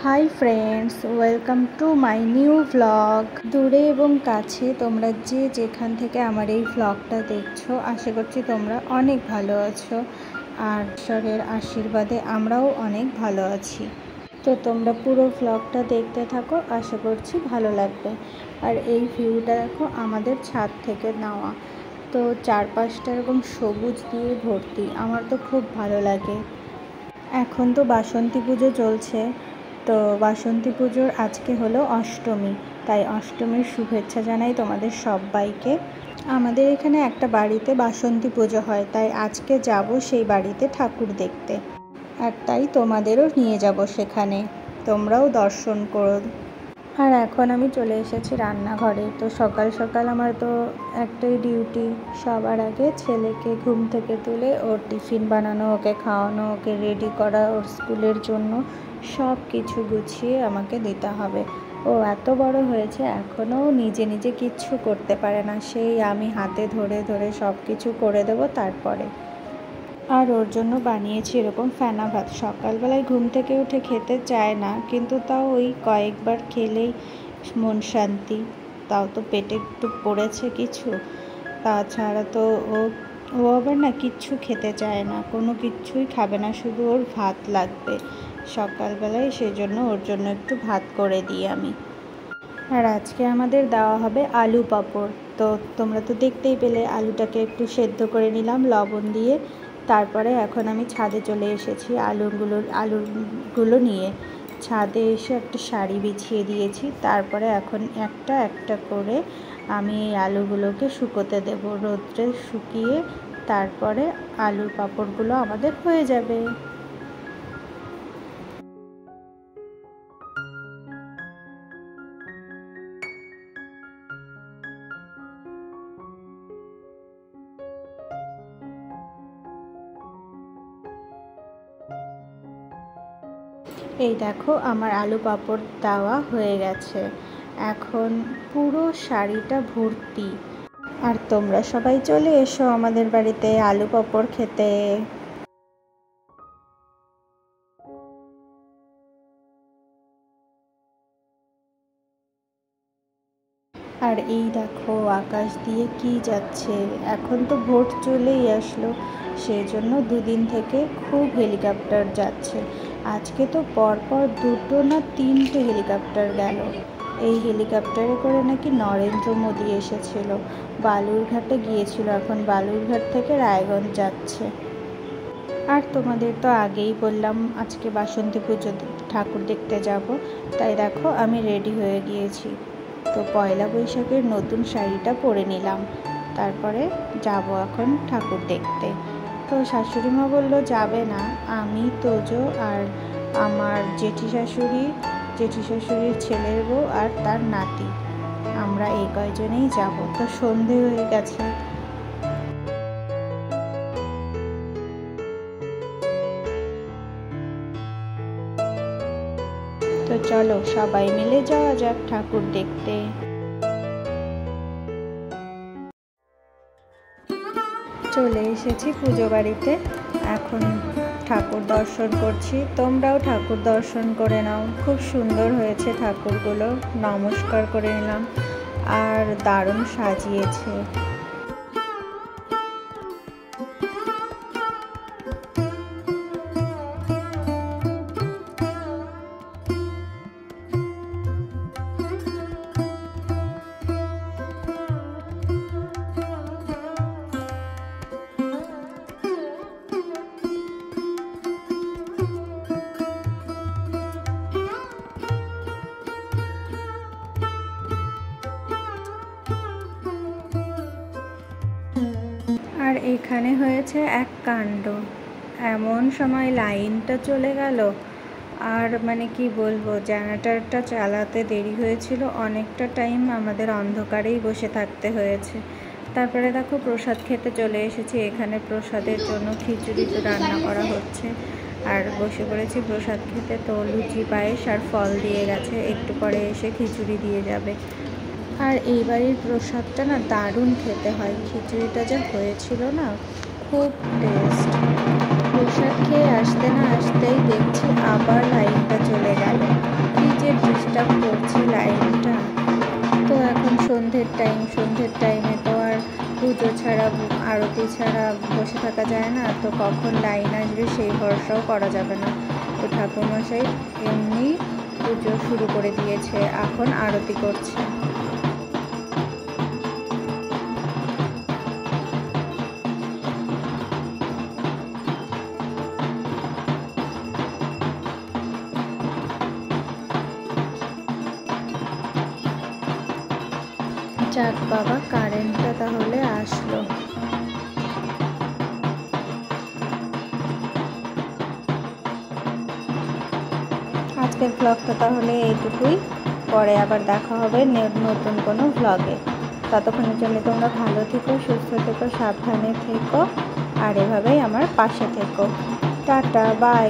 Hi friends, welcome to my new vlog. দূরে এবং কাছে তোমরা যে যেখান থেকে আমার এই ভ্লগটা দেখছো, আশা করছি তোমরা অনেক ভালো আছো। আর ঈশ্বরের আশীর্বাদে আমরাও অনেক ভালো আছি। তো তোমরা পুরো ভ্লগটা দেখতে থাকো, আশা করছি ভালো লাগবে। আর এই ভিউটা দেখো আমাদের ছাদ থেকে নেওয়া। তো চারপাশটা এরকম সবুজ দিয়ে ভর্তি, আমার তো খুব ভালো লাগে। এখন তো বাসন্তী পুজো চলছে, তো বাসন্তী পুজোর আজকে হলো অষ্টমী, তাই অষ্টমীর শুভেচ্ছা জানাই তোমাদের সবাইকে। আমাদের এখানে একটা বাড়িতে বাসন্তী পুজো হয়, তাই আজকে যাব সেই বাড়িতে ঠাকুর দেখতে। আর তাই তোমাদেরও নিয়ে যাব সেখানে, তোমরাও দর্শন করো। আর এখন আমি চলে এসেছি রান্নাঘরে। তো সকাল সকাল আমার তো একটাই ডিউটি, সবার আগে ছেলেকে ঘুম থেকে তুলে ওর টিফিন বানানো, ওকে খাওয়ানো, ওকে রেডি করা ওর স্কুলের জন্য, সব কিছু গুছিয়ে আমাকে দিতে হবে। ও এত বড় হয়েছে, এখনও নিজে নিজে কিচ্ছু করতে পারে না, সেই আমি হাতে ধরে ধরে সব কিছু করে দেবো তারপরে। আর ওর জন্য বানিয়েছি এরকম ফেনা ভাত। সকালবেলায় ঘুম থেকে উঠে খেতে চায় না, কিন্তু তাও ওই কয়েকবার খেলেই মন শান্তি। তাও তো পেটে একটু পড়েছে কিছু, তাছাড়া তো ও আবার না কিচ্ছু খেতে চায় না, কোনো কিচ্ছুই খাবে না, শুধু ওর ভাত লাগবে সকালবেলায়। সেই জন্য ওর জন্য একটু ভাত করে দিই আমি। আর আজকে আমাদের দেওয়া হবে আলু পাঁপড়। তো তোমরা তো দেখতেই পেলে, আলুটাকে একটু সেদ্ধ করে নিলাম লবণ দিয়ে। তারপরে এখন আমি ছাদে চলে এসেছি আলুগুলো নিয়ে। ছাদে এসে একটা শাড়ি বিছিয়ে দিয়েছি, তারপরে এখন একটা একটা করে আমি এই আলুগুলোকে শুকোতে দেব রোদ্রে। শুকিয়ে তারপরে আলুর পাঁপড়গুলো আমাদের হয়ে যাবে। এই দেখো আমার আলু পাঁপড় দেওয়া হয়ে গেছে, এখন পুরো শাড়িটা ভর্তি। আর তোমরা সবাই চলে এসো আমাদের বাড়িতে আলু পাঁপড় খেতে। আর এই দেখো আকাশ দিয়ে কি যাচ্ছে, এখন তো ভোট চলেই আসলো, সেই জন্য দুদিন থেকে খুব হেলিকপ্টার যাচ্ছে। আজকে তো পরপর 2 না 3টে হেলিকপ্টার গেল। এই হেলিকপ্টারে করে নাকি নরেন্দ্র মোদী এসেছিল, বালুরঘাটে গিয়েছিল, এখন বালুরঘাট থেকে রায়গঞ্জ যাচ্ছে। আর তোমাদের তো আগেই বললাম আজকে বাসন্তী পুজো ঠাকুর দেখতে যাব, তাই দেখো আমি রেডি হয়ে গিয়েছি। তো পয়লা বৈশাখের নতুন শাড়িটা পরে নিলাম, তারপরে যাব এখন ঠাকুর দেখতে। তো শাশুড়িমা বললো যাবে না, আমি তোজো আর আমার জেঠি শাশুড়ির ছেলের বউ আর তার নাতি, আমরা এই কয়জনেই যাব। তো সন্ধে হয়ে গেছে, তো চলো সবাই মিলে যাওয়া যাক ঠাকুর দেখতে। চলে এসেছি পুজো বাড়িতে, এখন ঠাকুর দর্শন করছি। তোমরাও ঠাকুর দর্শন করে নাও, খুব সুন্দর হয়েছে ঠাকুরগুলো, নমস্কার করে নিলাম। আর দারুণ সাজিয়েছে। আর এখানে হয়েছে এক কাণ্ড, এমন সময় লাইনটা চলে গেল। আর মানে কি বলবো, জেনারেটরটা চালাতে দেরি হয়েছিল, অনেকটা টাইম আমাদের অন্ধকারেই বসে থাকতে হয়েছে। তারপরে দেখো প্রসাদ খেতে চলে এসেছি, এখানে প্রসাদের জন্য খিচুড়ি রান্না করা হচ্ছে। আর বসে পড়েছি প্রসাদ খেতে। তো লুচি পায়েস আর ফল দিয়ে গেছে, একটু পরে এসে খিচুড়ি দিয়ে যাবে। আর এই বাড়ির প্রসাদটা না দারুণ খেতে হয়, খিচুড়িটা যা হয়েছিল না, খুব টেস্ট। প্রসাদ খেয়ে আসতে না আসতেই দেখছি আবার লাইনটা চলে গেল। ডিস্টার্ব করছে লাইনটা। তো এখন সন্ধ্যের টাইমে তো আর পুজো ছাড়া আরতি ছাড়া বসে থাকা যায় না, তো কখন লাইন আসবে সেই ভরসাও করা যাবে না। তো ঠাকুরমশাই এমনি পুজো শুরু করে দিয়েছে, এখন আরতি করছে। যাক বাবা, কারেন্টটা তাহলে আসলো। আজকের ব্লগটা তাহলে এইটুকুই, পরে আবার দেখা হবে নতুন কোনো ব্লগে। ততক্ষণের জন্য তোমরা ভালো থেকো, সুস্থ থেকো, সাবধানে থেকো, আর এভাবেই আমার পাশে থেকো। Tata, by.